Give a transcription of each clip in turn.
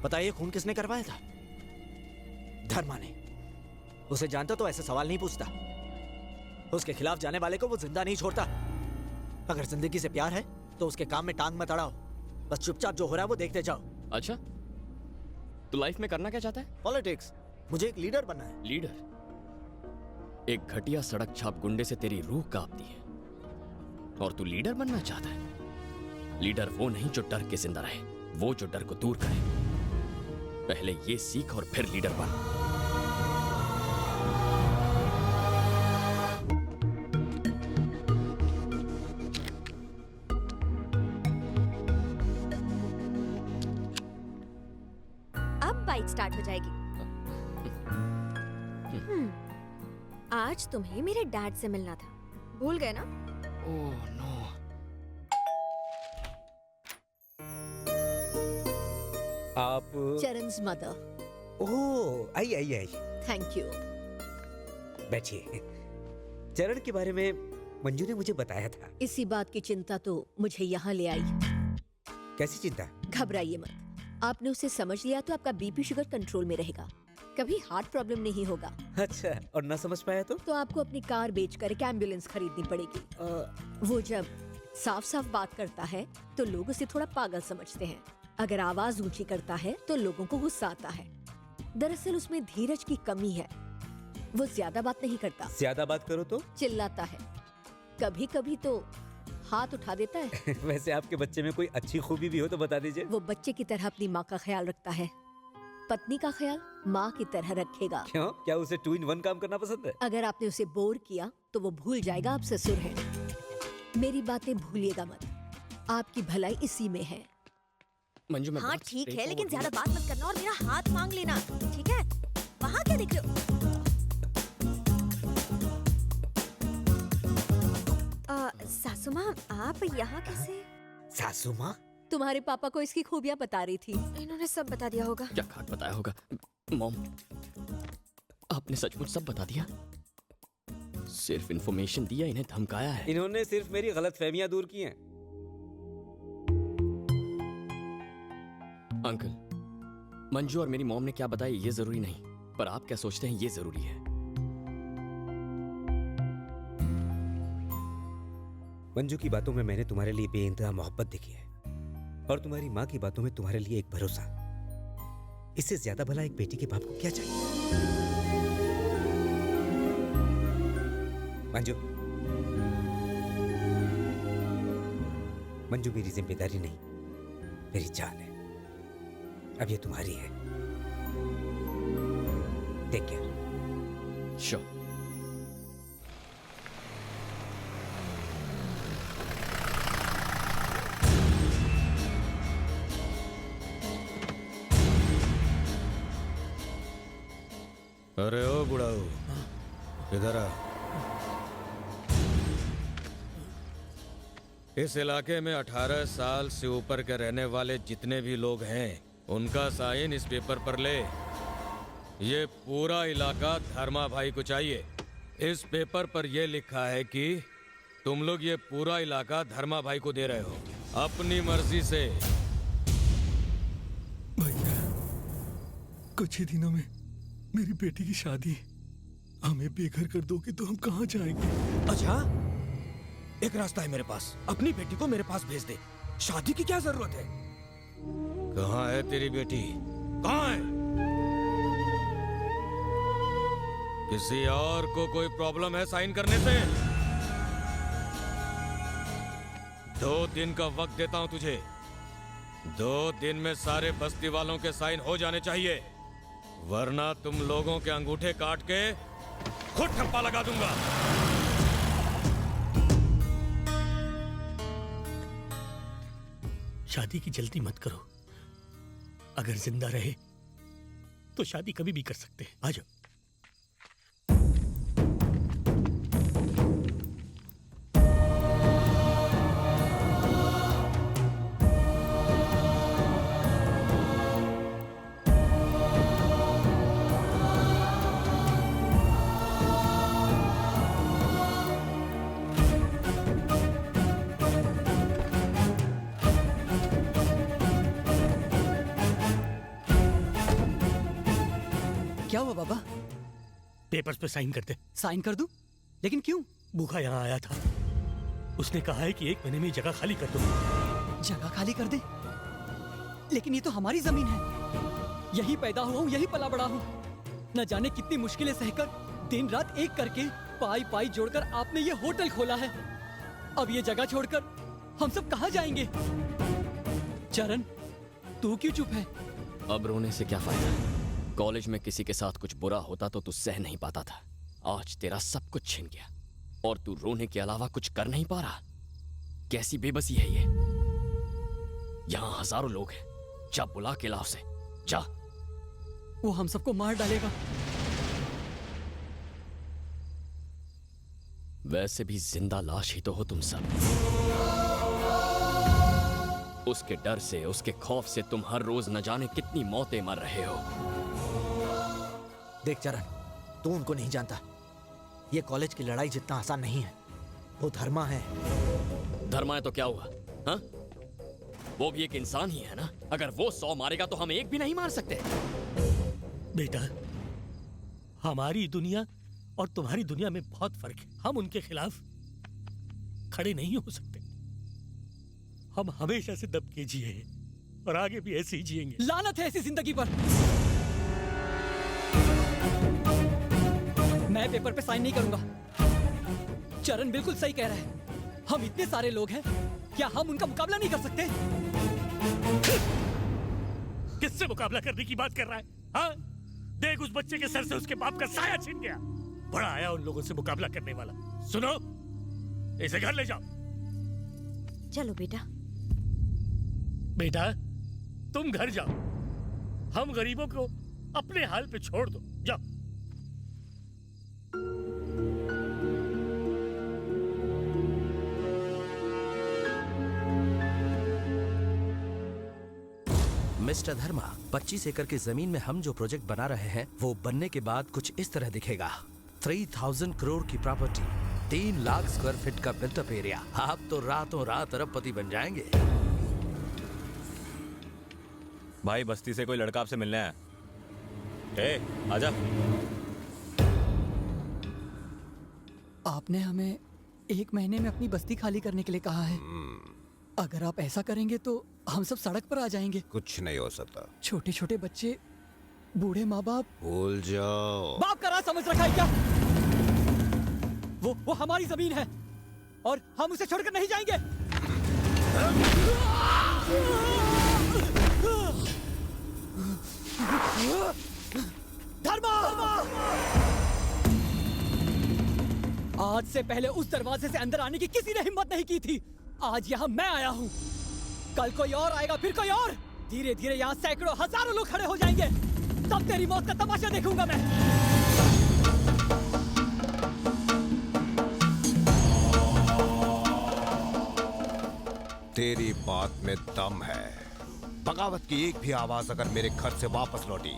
पता है ये खून किसने करवाया था? धर्मा ने। उसे जानता तो ऐसे सवाल नहीं पूछता। उसके खिलाफ जाने वाले को वो जिंदा नहीं छोड़ता। अगर जिंदगी से प्यार है तो उसके काम में टांग मत अड़ाओ, बस चुपचाप जो हो रहा है वो देखते जाओ। अच्छा, तू लाइफ में करना क्या चाहता है? पॉलिटिक्स। मुझे एक लीडर बनना है। लीडर? एक घटिया सड़क छाप गुंडे से तेरी रूह कांपती है और तू लीडर बनना चाहता है? लीडर वो नहीं जो डर के जिंदा रहे, वो जो डर को दूर करे। पहले ये सीख और फिर लीडर बन। अब बाइक स्टार्ट हो जाएगी। आज तुम्हें मेरे डैड से मिलना था, भूल गए ना? Oh no. आप Charan's mother. Oh, I I I. Thank you. बैठिए। चरण के बारे में मंजू ने मुझे बताया था। इसी बात की चिंता तो मुझे यहाँ ले आई। कैसी चिंता? घबराइए मत, आपने उसे समझ लिया तो आपका बीपी शुगर कंट्रोल में रहेगा, कभी हार्ट प्रॉब्लम नहीं होगा। अच्छा, और ना समझ पाया तो आपको अपनी कार बेचकर एक एम्बुलेंस खरीदनी पड़ेगी। वो जब साफ साफ बात करता है तो लोग उसे थोड़ा पागल समझते हैं। अगर आवाज ऊंची करता है तो लोगों को गुस्सा आता है। दरअसल उसमें धीरज की कमी है, वो ज्यादा बात नहीं करता। ज्यादा बात करो तो चिल्लाता है, कभी कभी तो हाथ उठा देता है। वैसे आपके बच्चे में कोई अच्छी खूबी भी हो तो बता दीजिए। वो बच्चे की तरह अपनी माँ का ख्याल रखता है, पत्नी का ख्याल माँ की तरह रखेगा। क्यों? क्या उसे 2 in 1 काम करना पसंद है? अगर आपने उसे बोर किया तो वो भूल जाएगा आप ससुर हैं। मेरी बातें भूलिएगा मत, आपकी भलाई इसी में है। मंजू, मैं हाँ ठीक है, लेकिन ज्यादा बात मत करना और मेरा हाथ मांग लेना, ठीक है? वहाँ क्या देख रहे हो? सासू माँ, आप यहाँ कैसे? सासू माँ? तुम्हारे पापा को इसकी खूबियाँ बता रही थी। इन्होंने सब बता दिया होगा। क्या खाट बताया होगा? मॉम, आपने सचमुच सब बता दिया? सिर्फ इन्फॉर्मेशन दिया, इन्हें धमकाया है? इन्होंने सिर्फ मेरी गलतफहमियां दूर की हैं। अंकल, मंजू और मेरी मॉम ने क्या बताया ये जरूरी नहीं, पर आप क्या सोचते हैं ये जरूरी है। मंजू की बातों में मैंने तुम्हारे लिए बेइंतहा मोहब्बत देखी है और तुम्हारी माँ की बातों में तुम्हारे लिए एक भरोसा। इससे ज्यादा भला एक बेटी के बाप को क्या चाहिए? मंजू, मंजू मेरी जिम्मेदारी नहीं, मेरी जान है। अब ये तुम्हारी है। Take care. श्योर। अरे ओ बुढ़ाऊ, इधर आ। इस इलाके में 18 साल से ऊपर के रहने वाले जितने भी लोग हैं उनका साइन इस पेपर पर ले। ये पूरा इलाका धर्मा भाई को चाहिए। इस पेपर पर यह लिखा है कि तुम लोग ये पूरा इलाका धर्मा भाई को दे रहे हो अपनी मर्जी से। भैया, कुछ ही दिनों में मेरी बेटी की शादी है, हमें बेघर कर दोगे तो हम कहाँ जाएंगे? अच्छा, एक रास्ता है मेरे पास, अपनी बेटी को मेरे पास भेज दे। शादी की क्या जरूरत है? कहाँ है तेरी बेटी? कहाँ है? किसी और को कोई प्रॉब्लम है साइन करने से? 2 दिन का वक्त देता हूं तुझे। 2 दिन में सारे बस्ती वालों के साइन हो जाने चाहिए, वरना तुम लोगों के अंगूठे काट के खुद ठप्पा लगा दूंगा। शादी की जल्दी मत करो, अगर जिंदा रहे तो शादी कभी भी कर सकते हैं। आ जाओ। क्या हुआ बाबा? पेपर्स पे साइन कर दे। साइन कर दूं? लेकिन क्यों? भूखा यहाँ आया था, उसने कहा है कि 1 महीने में जगह खाली कर दो। जगह खाली कर दे? लेकिन ये तो हमारी जमीन है, यही पैदा हुआ हूँ, यही पला बड़ा हूँ। न जाने कितनी मुश्किलें सहकर दिन रात एक करके पाई पाई जोड़कर आपने ये होटल खोला है। अब ये जगह छोड़कर हम सब कहाँ जाएंगे? चरण, तू क्यों चुप है? अब रोने से क्या फायदा? कॉलेज में किसी के साथ कुछ बुरा होता तो तू सह नहीं पाता था। आज तेरा सब कुछ छिन गया और तू रोने के अलावा कुछ कर नहीं पा रहा। कैसी बेबसी है ये? यहाँ हजारों लोग हैं, जा बुला के ला उसे, जा। वो हम सबको मार डालेगा। वैसे भी जिंदा लाश ही तो हो तुम सब। उसके डर से, उसके खौफ से तुम हर रोज न जाने कितनी मौतें मर रहे हो। देख चरण, तू उनको नहीं जानता। ये कॉलेज की लड़ाई जितना आसान नहीं है। वो धर्मा है। धर्मा है तो क्या हुआ? हाँ? वो भी एक इंसान ही है ना। अगर वो 100 मारेगा तो हम एक भी नहीं मार सकते। बेटा, हमारी दुनिया और तुम्हारी दुनिया में बहुत फर्क है। हम उनके खिलाफ खड़े नहीं हो सकते। हम हमेशा से दब के जिए हैं और आगे भी ऐसे ही जिएंगे। लानत है ऐसी जिंदगी पर। मैं पेपर पे साइन नहीं करूंगा। चरण बिल्कुल सही कह रहा है। हम इतने सारे लोग हैं, क्या हम उनका मुकाबला नहीं कर सकते? किससे मुकाबला करने की बात कर रहा है? हाँ? देख, उस बच्चे के सर से उसके बाप का साया छीन गया। बड़ा आया उन लोगों से मुकाबला करने वाला। सुनो, इसे घर ले जाओ। चलो बेटा। बेटा, तुम घर जाओ। हम गरीबों को अपने हाल पे छोड़ दो। जाओ। मिस्टर धर्मा, 25 एकड़ की जमीन में हम जो प्रोजेक्ट बना रहे हैं वो बनने के बाद कुछ इस तरह दिखेगा। 3000 करोड़ की प्रॉपर्टी, 3 लाख स्क्वायर फीट का बिल्टअप एरिया। आप तो रातों रात अरबपति बन जाएंगे। भाई, बस्ती से कोई लड़का आपसे मिलने आया। ए, आजा। आपने हमें 1 महीने में अपनी बस्ती खाली करने के लिए कहा है। अगर आप ऐसा करेंगे तो हम सब सड़क पर आ जाएंगे। कुछ नहीं हो सकता। छोटे छोटे बच्चे, बूढ़े माँ बाप। भूल जाओ। बाप का राज समझ रखा है क्या? वो हमारी जमीन है और हम उसे छोड़कर नहीं जाएंगे। धर्मा! आज से पहले उस दरवाजे से अंदर आने की किसी ने हिम्मत नहीं की थी। आज यहाँ मैं आया हूँ, कल कोई और आएगा, फिर कोई और। धीरे धीरे यहाँ सैकड़ों हजारों लोग खड़े हो जाएंगे। तब तेरी मौत का तमाशा देखूंगा मैं। तेरी बात में दम है। बगावत की एक भी आवाज अगर मेरे घर से वापस लौटी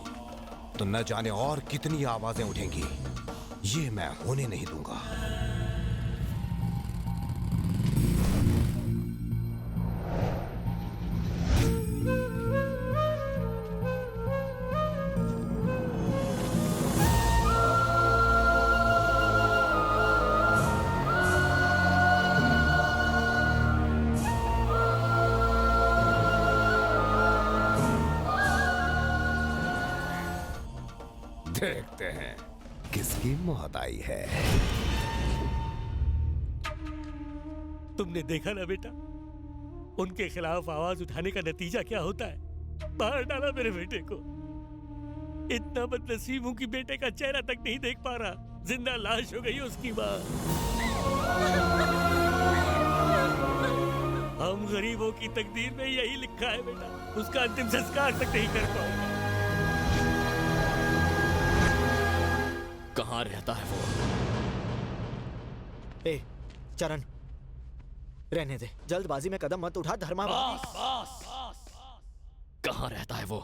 तो न जाने और कितनी आवाजें उठेंगी। ये मैं होने नहीं दूंगा। देखते हैं किसकी मौत आई है। तुमने देखा ना बेटा, उनके खिलाफ आवाज उठाने का नतीजा क्या होता है। मार डाला मेरे बेटे को। इतना बदनसीब हूं कि बेटे का चेहरा तक नहीं देख पा रहा। जिंदा लाश हो गई उसकी माँ। हम गरीबों की तकदीर में यही लिखा है बेटा। उसका अंतिम संस्कार तक नहीं कर पाऊंगा। कहाँ रहता है वो? ए, चरण, रहने दे। जल्दबाजी में कदम मत उठा। धर्मा कहाँ रहता है वो?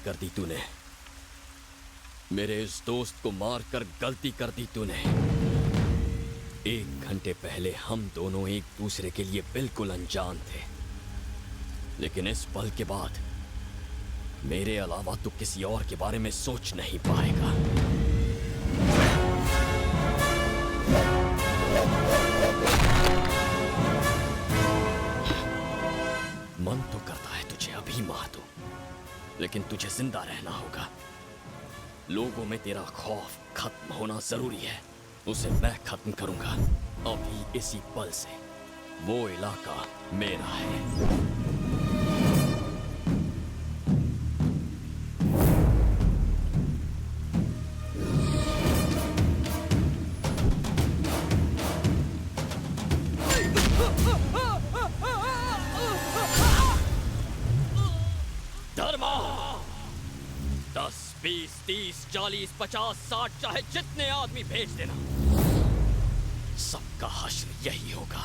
कर दी तूने। मेरे इस दोस्त को मारकर गलती कर दी तूने। 1 घंटे पहले हम दोनों एक दूसरे के लिए बिल्कुल अनजान थे, लेकिन इस पल के बाद मेरे अलावा तू किसी और के बारे में सोच नहीं पाएगा। मन तो करता है तुझे अभी मार दूं, लेकिन तुझे जिंदा रहना होगा। लोगों में तेरा खौफ खत्म होना जरूरी है। उसे मैं खत्म करूंगा अभी इसी पल से। वो इलाका मेरा है। धर्मा 10, 20, 30, 40, 50, 60 चाहे जितने आदमी भेज देना, सबका हश्र यही होगा।